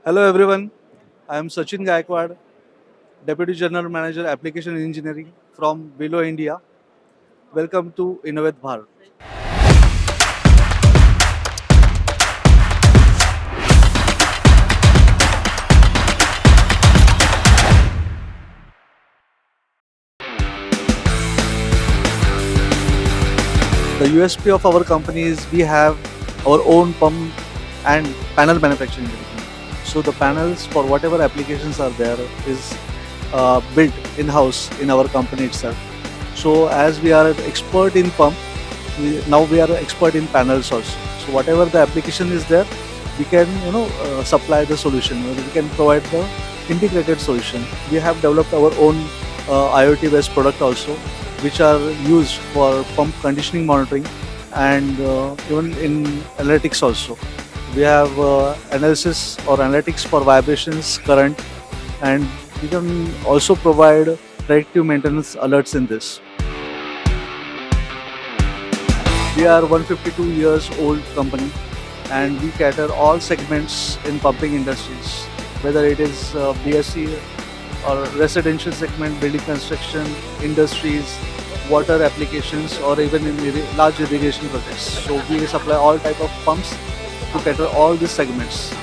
Hello everyone, I am Sachin Gaikwad, Deputy General Manager Application Engineering from Wilo India. Welcome to Innovate Bharat. The USP of our company is we have our own pump and panel manufacturing division. So the panels for whatever applications are there is built in-house in our company itself. So as we are an expert in pump, now we are an expert in panels also. So whatever the application is there, we can supply the solution. We can provide the integrated solution. We have developed our own IoT-based product also, which are used for pump conditioning monitoring and even in analytics also. We have analysis or analytics for vibrations, current, and we can also provide predictive maintenance alerts in this. We are 152 years old company and we cater all segments in pumping industries, whether it is BSC or residential segment, building construction, industries, water applications, or even in large irrigation projects. So we supply all type of pumps to cater all these segments.